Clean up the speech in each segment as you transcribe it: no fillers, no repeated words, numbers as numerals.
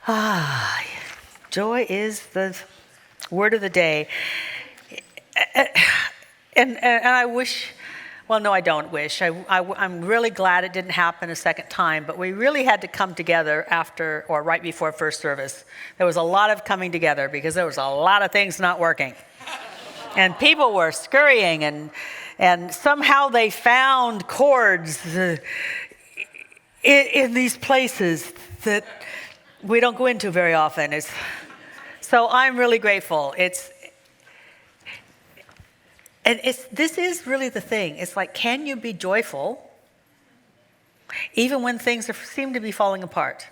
Ah, joy is the word of the day. And I wish, well, no, I don't wish. I'm really glad it didn't happen a second time, but we really had to come together after or right before first service. There was a lot of coming together because there was a lot of things not working. And people were scurrying and somehow they found chords in these places that we don't go into very often. So I'm really grateful. This is really the thing. It's like, can you be joyful even when things seem to be falling apart?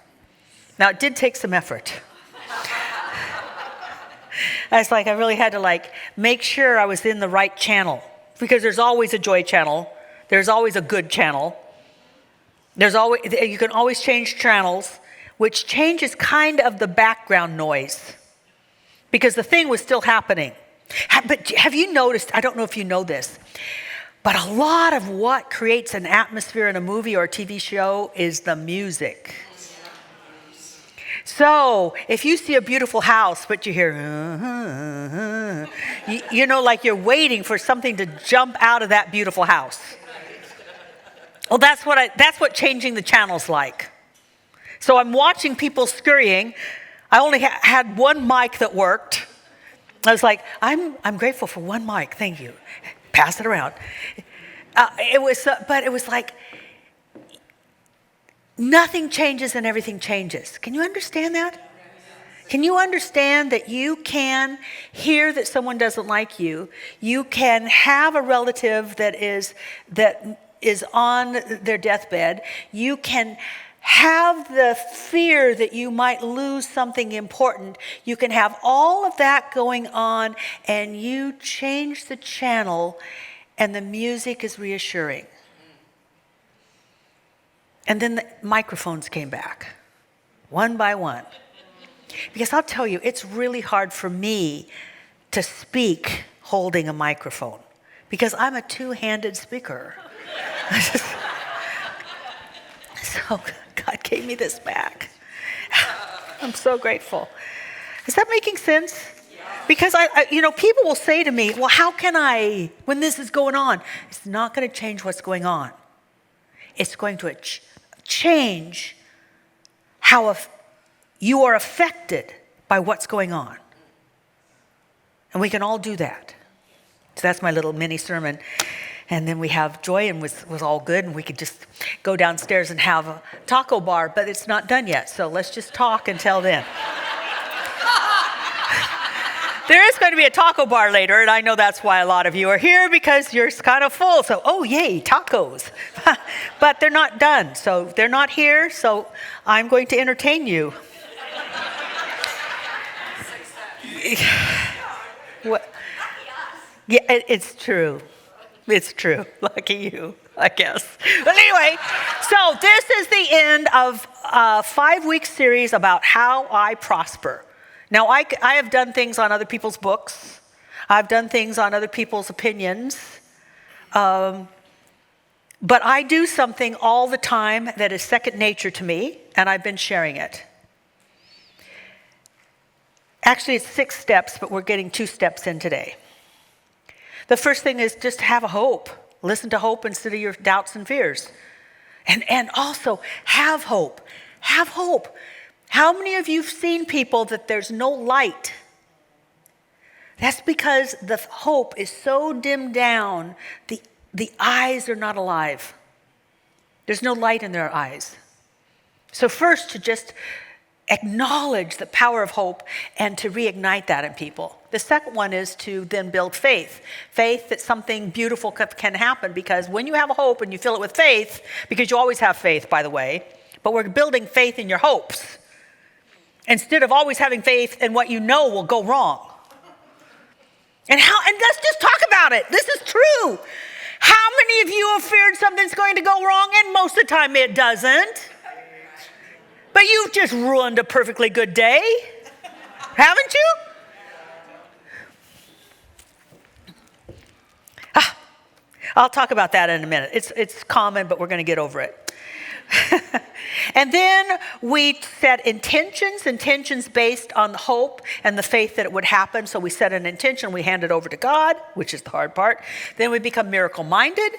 Now, it did take some effort. I really had to make sure I was in the right channel, because there's always a joy channel. There's always a good channel. You can always change channels, which changes kind of the background noise, because the thing was still happening. But have you noticed, I don't know if you know this, but a lot of what creates an atmosphere in a movie or a TV show is the music. So if you see a beautiful house, but you hear, like you're waiting for something to jump out of that beautiful house. Well, that's what changing the channel's like. So I'm watching people scurrying. I only had one mic that worked. I was like, I'm grateful for one mic, thank you. Pass it around. But it was like, nothing changes and everything changes. Can you understand that? Can you understand that you can hear that someone doesn't like you? You can have a relative that is on their deathbed. You can have the fear that you might lose something important. You can have all of that going on, and you change the channel, and the music is reassuring. And then the microphones came back, one by one. Because I'll tell you, it's really hard for me to speak holding a microphone, because I'm a two-handed speaker. So God gave me this back. I'm so grateful. Is that making sense? Because people will say to me, well, how can I, when this is going on? It's not going to change what's going on. It's going to change how you are affected by what's going on. And we can all do that. So that's my little mini sermon. And then we have joy, and was all good, and we could just go downstairs and have a taco bar, but it's not done yet, so let's just talk until then. There is going to be a taco bar later, and I know that's why a lot of you are here, because you're kind of full, so, oh, yay, tacos. But they're not done, so they're not here, so I'm going to entertain you. What? Yeah, it's true. It's true. Lucky you, I guess. But anyway, so this is the end of a 5-week series about how I prosper. Now, I have done things on other people's books. I've done things on other people's opinions. But I do something all the time that is second nature to me, and I've been sharing it. Actually, it's 6 steps, but we're getting 2 steps in today. The first thing is just have a hope. Listen to hope instead of your doubts and fears. And also have hope. Have hope. How many of you have seen people that there's no light? That's because the hope is so dimmed down, the eyes are not alive. There's no light in their eyes. So first, to just acknowledge the power of hope and to reignite that in people. The second one is to then build faith. Faith that something beautiful can happen, because when you have a hope and you fill it with faith, because you always have faith, by the way, but we're building faith in your hopes instead of always having faith in what you know will go wrong. And let's just talk about it. This is true. How many of you have feared something's going to go wrong, and most of the time it doesn't? But you've just ruined a perfectly good day, haven't you? I'll talk about that in a minute. It's common, but we're going to get over it. And then we set intentions based on the hope and the faith that it would happen. So we set an intention, we hand it over to God, which is the hard part. Then we become miracle-minded,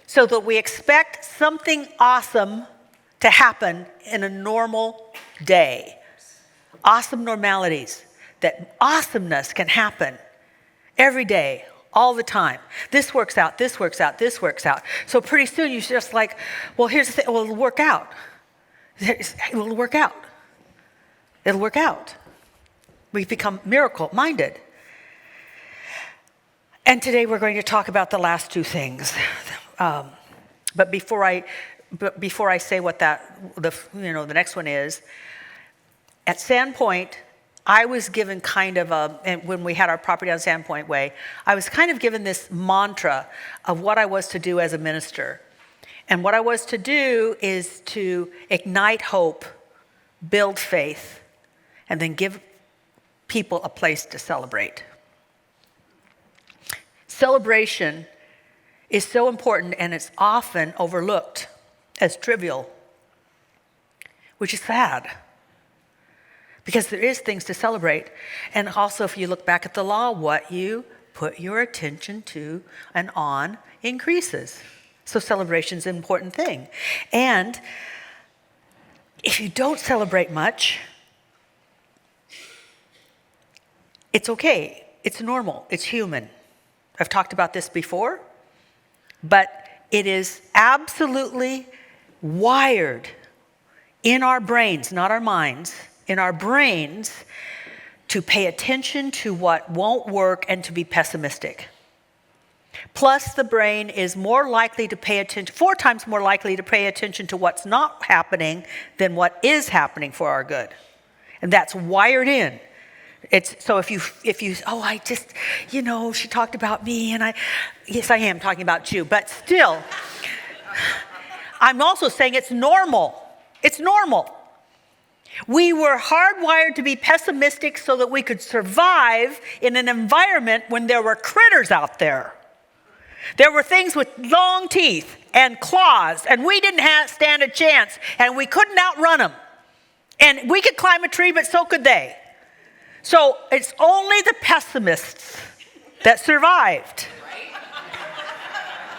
so that we expect something awesome to happen in a normal day. Awesome normalities, that awesomeness can happen every day, all the time. This works out, this works out, this works out. So pretty soon you're just like, well, here's the thing, well, it'll work out. It'll work out. It'll work out. We've become miracle-minded. And today we're going to talk about the last two things. But before I say what the next one is, at Sandpoint, I was given and when we had our property on Sandpoint Way, I was kind of given this mantra of what I was to do as a minister. And what I was to do is to ignite hope, build faith, and then give people a place to celebrate. Celebration is so important, and it's often overlooked as trivial, which is sad, because there is things to celebrate. And also, if you look back at the law, what you put your attention to and on increases. So celebration is an important thing. And if you don't celebrate much, it's okay. It's normal. It's human. I've talked about this before, but it is absolutely wired in our brains, not our minds, in our brains, to pay attention to what won't work and to be pessimistic. Plus, the brain is more likely to pay attention, 4 times more likely to pay attention to what's not happening than what is happening for our good. And that's wired in. So if you, I just, she talked about me, and yes, I am talking about you, but still, I'm also saying it's normal. It's normal. We were hardwired to be pessimistic so that we could survive in an environment when there were critters out there. There were things with long teeth and claws, and we didn't stand a chance, and we couldn't outrun them. And we could climb a tree, but so could they. So it's only the pessimists that survived.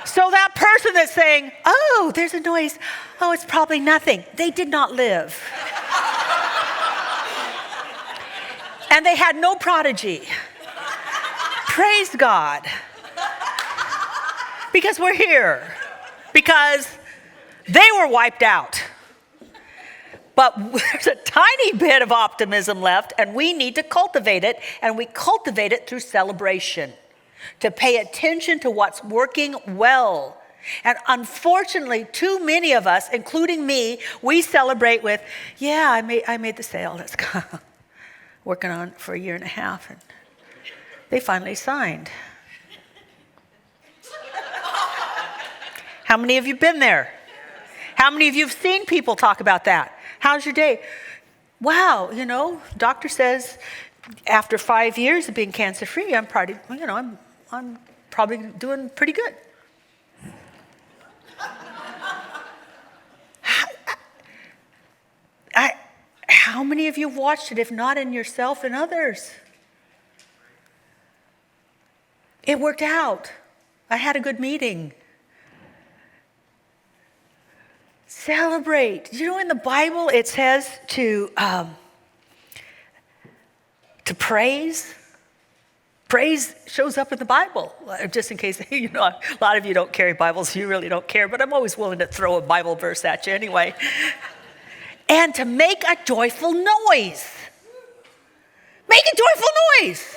So that person that's saying, oh, there's a noise, oh, it's probably nothing. They did not live. And they had no prodigy. Praise God. Because we're here. Because they were wiped out. But there's a tiny bit of optimism left, and we need to cultivate it, and we cultivate it through celebration, to pay attention to what's working well. And unfortunately, too many of us, including me, we celebrate with, yeah, I made the sale. That's working on it for 1.5 years, and they finally signed. How many of you been there? How many of you have seen people talk about that? How's your day? Wow, doctor says after 5 years of being cancer-free, I'm probably doing pretty good. How many of you have watched it, if not in yourself and others? It worked out. I had a good meeting. Celebrate. In the Bible it says to praise. Praise shows up in the Bible. Just in case, a lot of you don't carry Bibles, you really don't care, but I'm always willing to throw a Bible verse at you anyway. And to make a joyful noise. Make a joyful noise.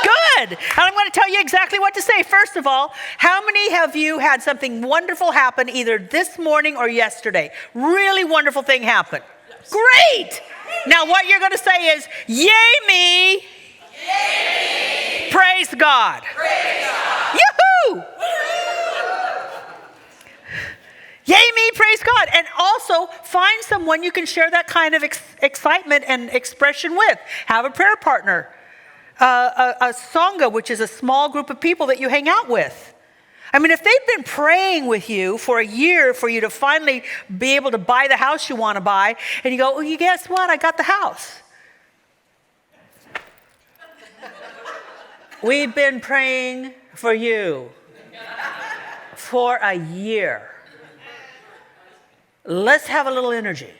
Good. And I'm going to tell you exactly what to say. First of all, how many of you had something wonderful happen either this morning or yesterday? Really wonderful thing happened. Yes. Great. Now what you're going to say is, yay me. Yay me. Praise God. Praise God. Yoo-hoo. Yay me, praise God. And also find someone you can share that kind of excitement and expression with. Have a prayer partner. A sangha, which is a small group of people that you hang out with. I mean, if they've been praying with you for a year for you to finally be able to buy the house you want to buy, and you go, well, you guess what? I got the house. We've been praying for you for a year. Let's have a little energy.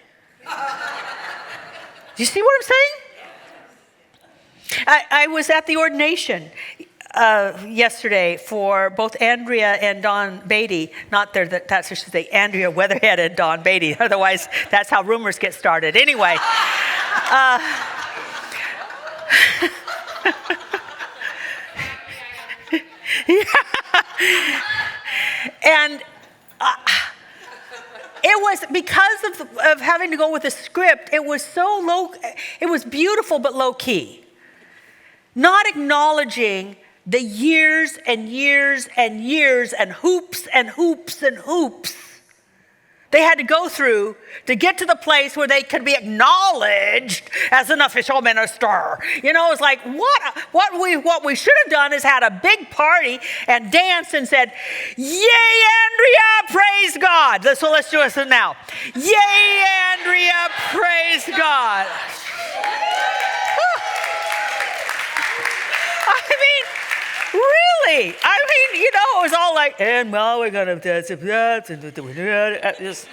Do you see what I'm saying? I was at the ordination yesterday for both Andrea and Don Beatty. Not there, that's I should say Andrea Weatherhead and Don Beatty. Otherwise, that's how rumors get started. Anyway. And it was because of having to go with a script, it was so low, it was beautiful but low key. Not acknowledging the years and years and years and hoops and hoops and hoops they had to go through to get to the place where they could be acknowledged as an official minister. You know, it's like, what we should have done is had a big party and danced and said, yay, Andrea, praise God. So let's do it now. Yay, Andrea, praise God. I mean, really? I mean, you know, it was all like, and well, we're going to just.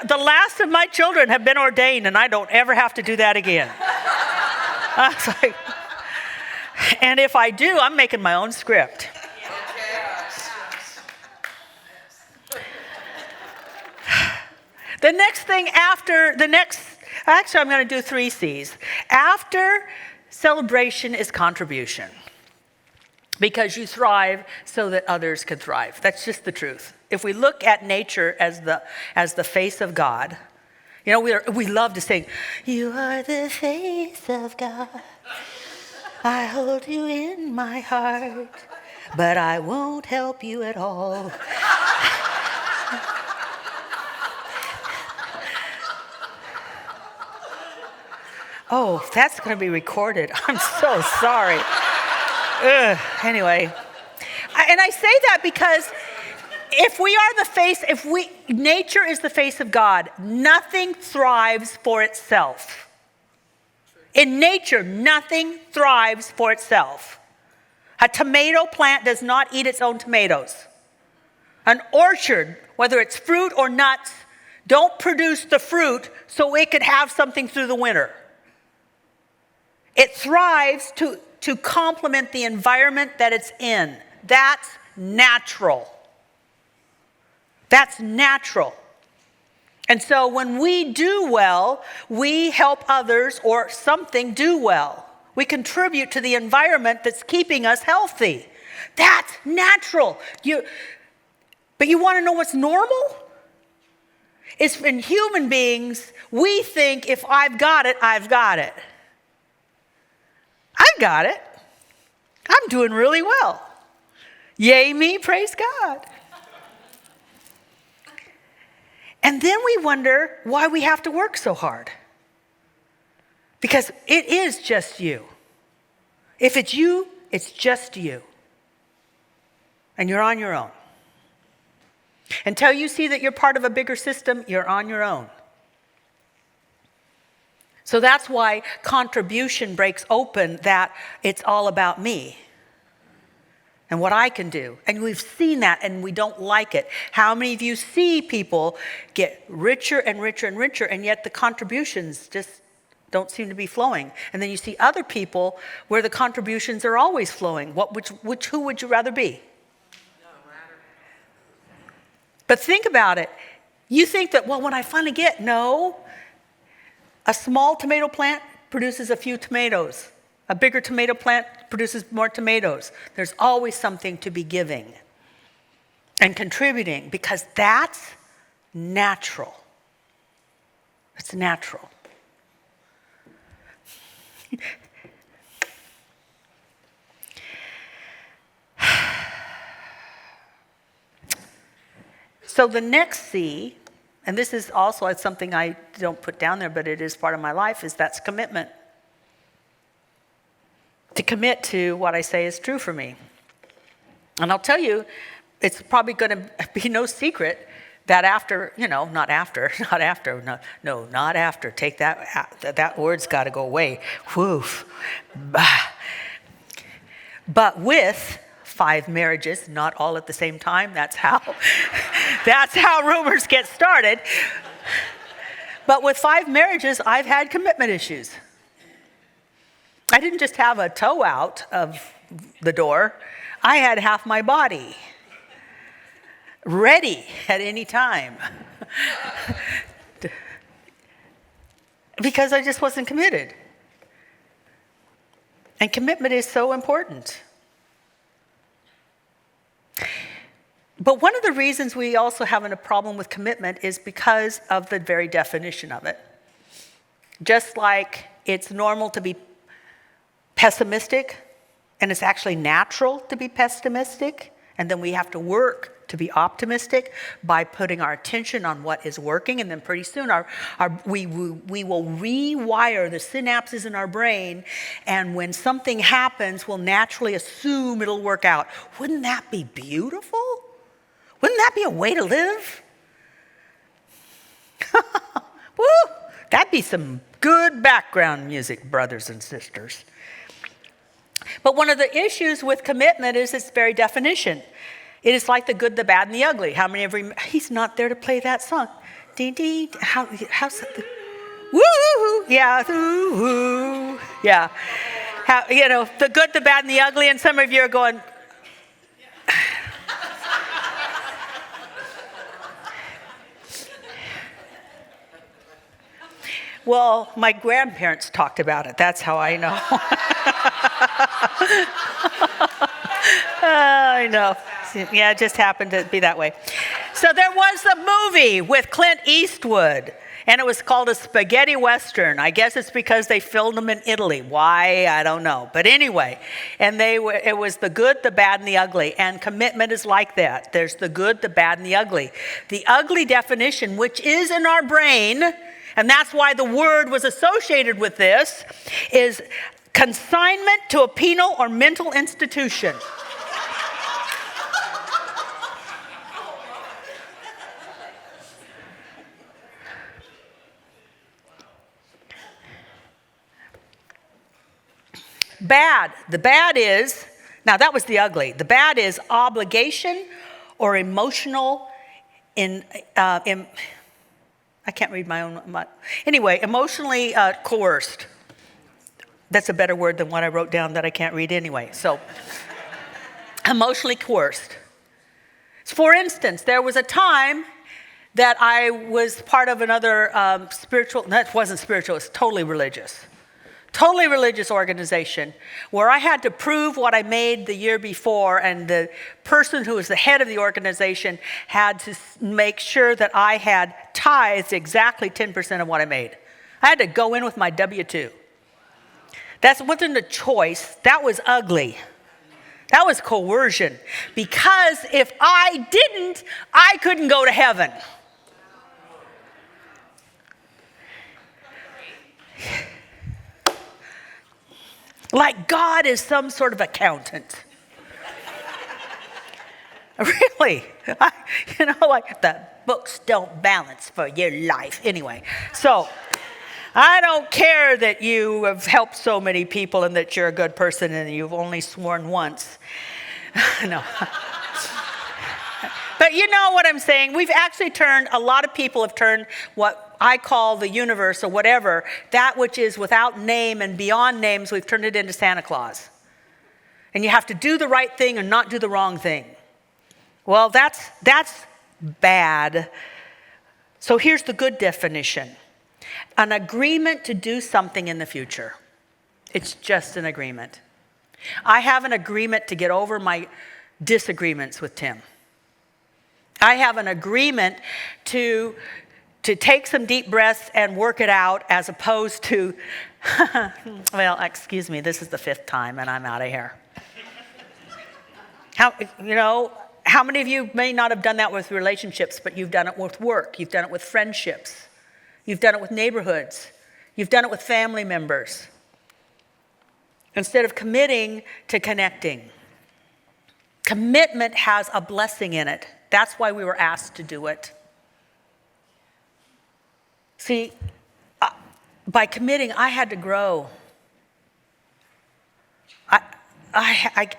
The last of my children have been ordained, and I don't ever have to do that again. I was like, and if I do, I'm making my own script. The next thing actually, I'm going to do 3 C's. After celebration is contribution. Because you thrive so that others can thrive. That's just the truth. If we look at nature as the face of God, you know, we love to sing, you are the face of God. I hold you in my heart, but I won't help you at all. Oh, that's going to be recorded. I'm so sorry. Anyway, and I say that because if we are the face, nature is the face of God, nothing thrives for itself. In nature, nothing thrives for itself. A tomato plant does not eat its own tomatoes. An orchard, whether it's fruit or nuts, don't produce the fruit so it could have something through the winter. It thrives to complement the environment that it's in. That's natural. That's natural. And so when we do well, we help others or something do well. We contribute to the environment that's keeping us healthy. That's natural. But you want to know what's normal? It's in human beings, we think if I've got it, I've got it. I got it. I'm doing really well. Yay me, praise God. And then we wonder why we have to work so hard. Because it is just you. If it's you, it's just you. And you're on your own. Until you see that you're part of a bigger system, you're on your own. So that's why contribution breaks open that it's all about me and what I can do. And we've seen that and we don't like it. How many of you see people get richer and richer and richer, and yet the contributions just don't seem to be flowing? And then you see other people where the contributions are always flowing. Who would you rather be? But think about it. You think that, well, when I finally no. A small tomato plant produces a few tomatoes. A bigger tomato plant produces more tomatoes. There's always something to be giving and contributing because that's natural. It's natural. So the next C, and this is also something I don't put down there, but it is part of my life, is that's commitment. to commit to what I say is true for me. And I'll tell you, it's probably going to be no secret that after, not after, take that word's got to go away. Woof. But with 5 marriages, not all at the same time, that's how rumors get started. But with 5 marriages, I've had commitment issues. I didn't just have a toe out of the door. I had half my body ready at any time because I just wasn't committed. And commitment is so important. But one of the reasons we also have a problem with commitment is because of the very definition of it. Just like it's normal to be pessimistic, and it's actually natural to be pessimistic, and then we have to work to be optimistic by putting our attention on what is working, and then pretty soon we will rewire the synapses in our brain, and when something happens, we'll naturally assume it'll work out. Wouldn't that be beautiful? Wouldn't that be a way to live? Woo! That'd be some good background music, brothers and sisters. But one of the issues with commitment is its very definition. It is like the good, the bad, and the ugly. How many of you, he's not there to play that song. Ding, ding, how's that? Woo, yeah, woo, yeah. The good, the bad, and the ugly, and some of you are going, well, my grandparents talked about it. That's how I know. I know. Yeah, it just happened to be that way. So there was a movie with Clint Eastwood, and it was called a spaghetti western. I guess it's because they filmed them in Italy. Why? I don't know. But anyway, and it was the good, the bad, and the ugly. And commitment is like that. There's the good, the bad, and the ugly. The ugly definition, which is in our brain, and that's why the word was associated with this, is consignment to a penal or mental institution. Bad. The bad is, now that was the ugly. The bad is obligation or emotional I can't read my own. Anyway, emotionally coerced. That's a better word than what I wrote down that I can't read anyway. So, emotionally coerced. For instance, there was a time that I was part of another spiritual, that wasn't spiritual, it's totally religious organization where I had to prove what I made the year before, and the person who was the head of the organization had to make sure that I had tithed exactly 10% of what I made. I had to go in with my W-2. That wasn't a choice. That was ugly. That was coercion. Because if I didn't, I couldn't go to heaven. Like God is some sort of accountant. Really. Like the books don't balance for your life. Anyway, so I don't care that you have helped so many people and that you're a good person and you've only sworn once. No. But you know what I'm saying? A lot of people have turned what I call the universe or whatever, that which is without name and beyond names, we've turned it into Santa Claus. And you have to do the right thing and not do the wrong thing. Well, that's bad. So here's the good definition. An agreement to do something in the future. It's just an agreement. I have an agreement to get over my disagreements with Tim. I have an agreement to take some deep breaths and work it out, as opposed to, well, excuse me, this is the 5th time and I'm out of here. How many of you may not have done that with relationships, but you've done it with work, you've done it with friendships, you've done it with neighborhoods, you've done it with family members. instead of committing to connecting. Commitment has a blessing in it. That's why we were asked to do it. See, by committing, I had to grow. I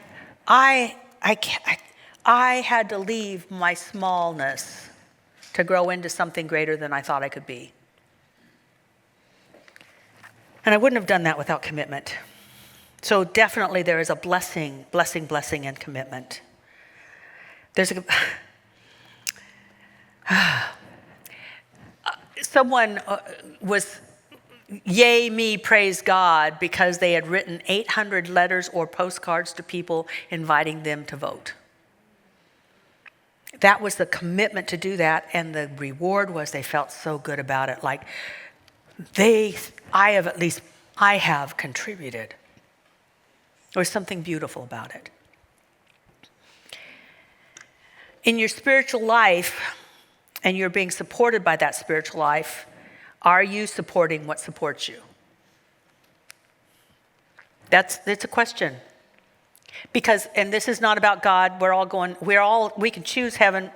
had to leave my smallness to grow into something greater than I thought I could be. And I wouldn't have done that without commitment. So definitely there is a blessing in commitment. Someone was, yay me, praise God, because they had written 800 letters or postcards to people inviting them to vote. That was the commitment to do that, and the reward was they felt so good about it. Like, I have contributed. There was something beautiful about it. In your spiritual life, and you're being supported by that spiritual life, are you supporting what supports you? It's a question. Because, and this is not about God, we can choose heaven.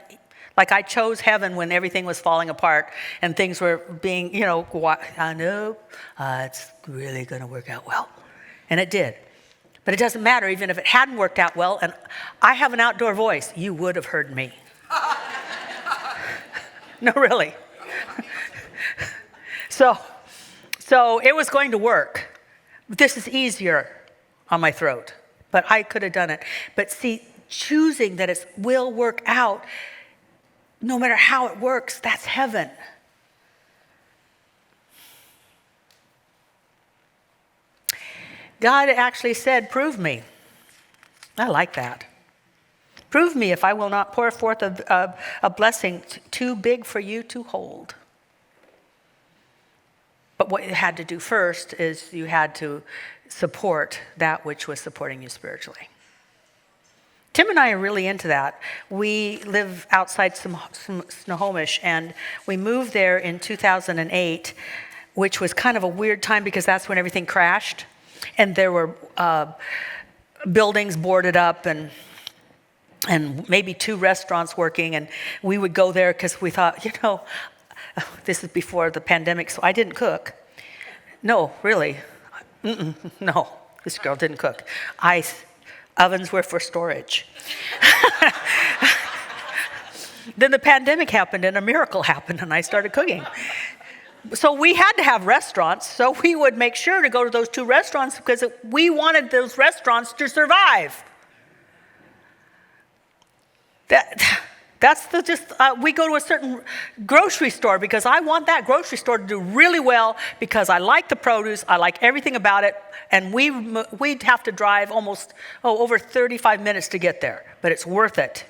Like I chose heaven when everything was falling apart and things were being, I know it's really going to work out well. And it did. But it doesn't matter, even if it hadn't worked out well, and I have an outdoor voice, you would have heard me. No, really. So it was going to work. This is easier on my throat, but I could have done it. But see, choosing that it will work out, no matter how it works, that's heaven. God actually said, prove me. I like that. Prove me if I will not pour forth a blessing too big for you to hold. But what you had to do first is you had to support that which was supporting you spiritually. Tim and I are really into that. We live outside Snohomish, and we moved there in 2008, which was kind of a weird time because that's when everything crashed. And there were buildings boarded up and maybe 2 restaurants working. And we would go there because we thought, this is before the pandemic, so I didn't cook. No, really. No, this girl didn't cook. Ovens were for storage. Then the pandemic happened and a miracle happened and I started cooking. So we had to have restaurants, so we would make sure to go to those 2 restaurants because we wanted those restaurants to survive. We go to a certain grocery store because I want that grocery store to do really well because I like the produce, I like everything about it, and we'd have to drive over 35 minutes to get there, but it's worth it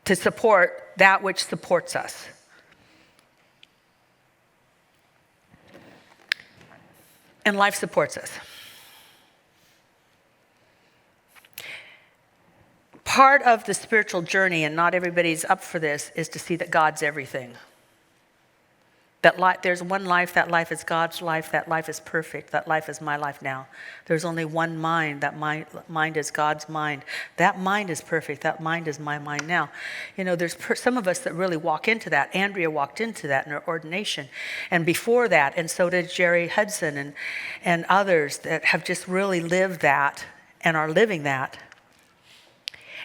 to support that which supports us. And life supports us. Part of the spiritual journey, and not everybody's up for this, is to see that God's everything. That there's one life, that life is God's life, that life is perfect, that life is my life now. There's only one mind, that mind is God's mind. That mind is perfect, that mind is my mind now. There's some of us that really walk into that. Andrea walked into that in her ordination. And before that, and so did Jerry Hudson and others that have just really lived that and are living that.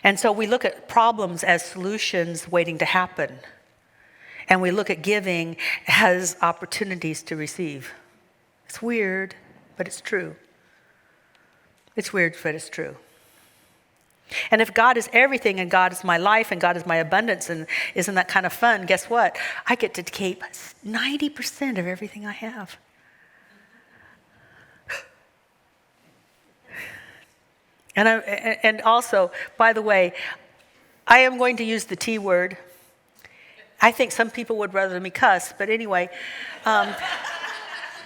And so we look at problems as solutions waiting to happen. And we look at giving as opportunities to receive. It's weird, but it's true. It's weird, but it's true. And if God is everything and God is my life and God is my abundance, and isn't that kind of fun? Guess what? I get to keep 90% of everything I have. And also, by the way, I am going to use the T word. I think some people would rather me cuss, but anyway, I'm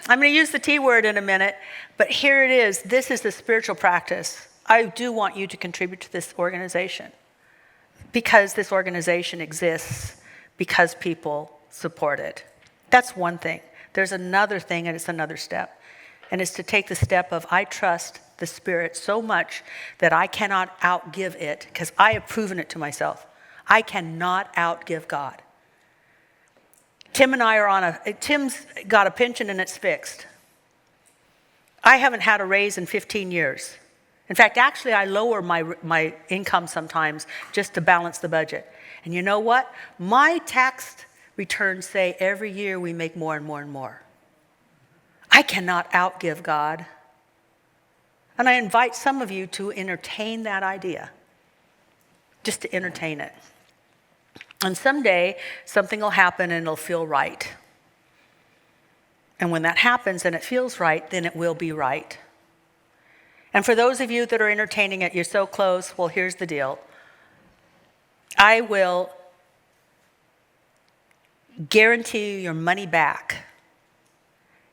going to use the T word in a minute, but here it is. This is the spiritual practice. I do want you to contribute to this organization because this organization exists because people support it. That's one thing. There's another thing, and it's another step. And it's to take the step of, I trust the Spirit so much that I cannot outgive it, because I have proven it to myself. I cannot outgive God. Tim and I are Tim's got a pension and it's fixed. I haven't had a raise in 15 years. In fact, actually, I lower my income sometimes just to balance the budget. And you know what? My tax returns say every year we make more and more and more. I cannot outgive God. And I invite some of you to entertain that idea, just to entertain it. And someday, something will happen and it'll feel right. And when that happens and it feels right, then it will be right. And for those of you that are entertaining it, you're so close, well, here's the deal. I will guarantee you your money back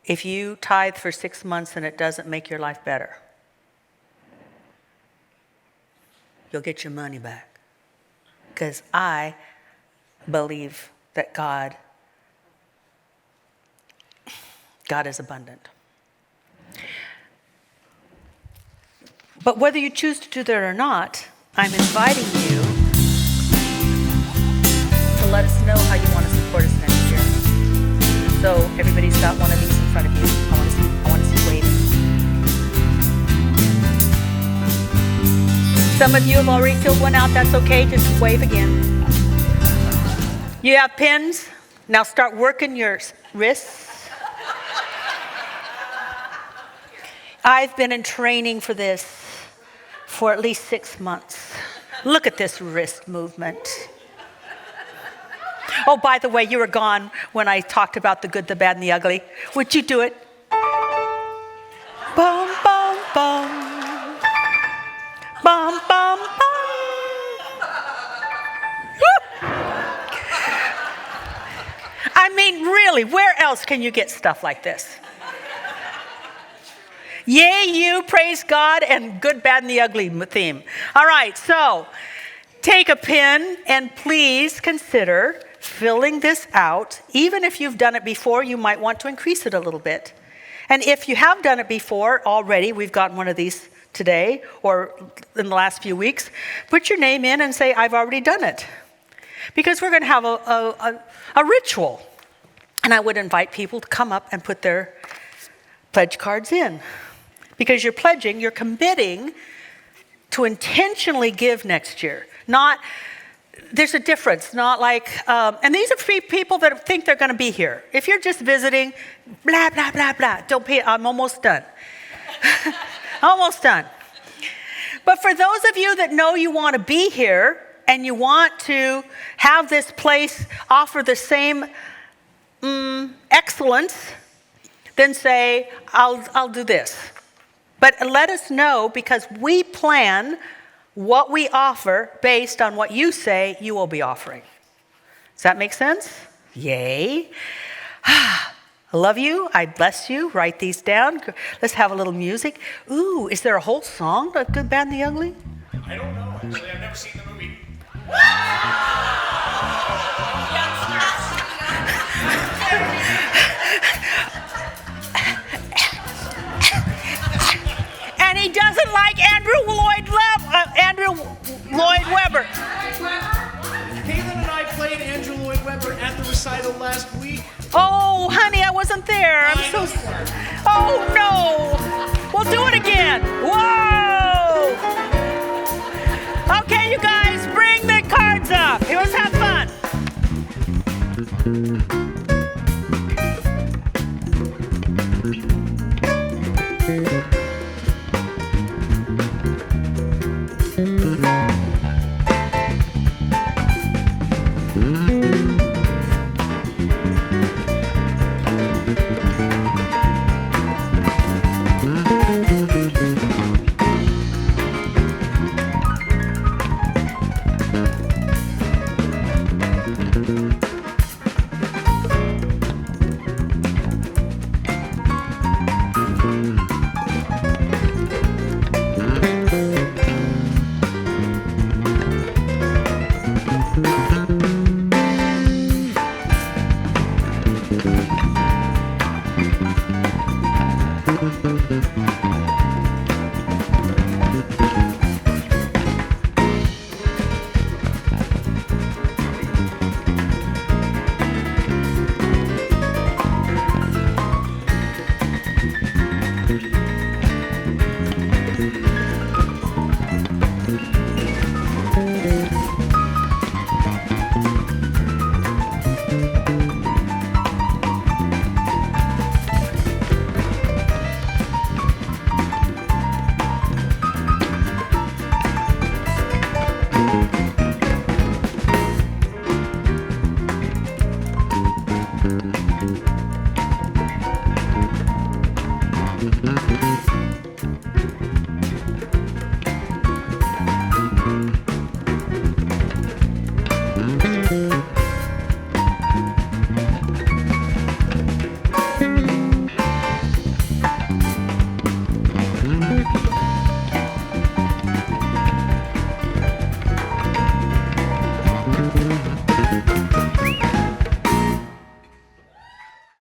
if you tithe for 6 months and it doesn't make your life better. You'll get your money back. Because I believe that God is abundant. But whether you choose to do that or not, I'm inviting you to let us know how you want to support us next year. So everybody's got one of these in front of you. I want to see waving. Some of you have already filled one out. That's okay. Just wave again. You have pins. Now start working your wrists. I've been in training for this for at least 6 months. Look at this wrist movement. Oh, by the way, you were gone when I talked about the good, the bad, and the ugly. Would you do it? Bum, bum, bum. Bum, bum, bum. I mean, really, where else can you get stuff like this? Yay, you, praise God, and good, bad, and the ugly theme. All right, so take a pen and please consider filling this out. Even if you've done it before, you might want to increase it a little bit. And if you have done it before already, we've gotten one of these today or in the last few weeks, put your name in and say, I've already done it. Because we're going to have a ritual. And I would invite people to come up and put their pledge cards in. Because you're pledging, you're committing to intentionally give next year. There's a difference, not like, and these are people that think they're going to be here. If you're just visiting, blah, blah, blah, blah, don't pay, I'm almost done. Almost done. But for those of you that know you want to be here and you want to have this place offer the same excellence, then say, I'll do this. But let us know, because we plan what we offer based on what you say you will be offering. Does that make sense? Yay. I love you. I bless you. Write these down. Let's have a little music. Ooh, is there a whole song, The Good, Bad, and the Ugly? I don't know. Actually, I've never seen the movie. And he doesn't like Andrew Lloyd Webber. Caitlin and I played Andrew Lloyd Webber at the recital last week. Oh, honey, I wasn't there. I'm so sorry. Oh, no. We'll do it again. Whoa. Okay, you guys, bring the cards up.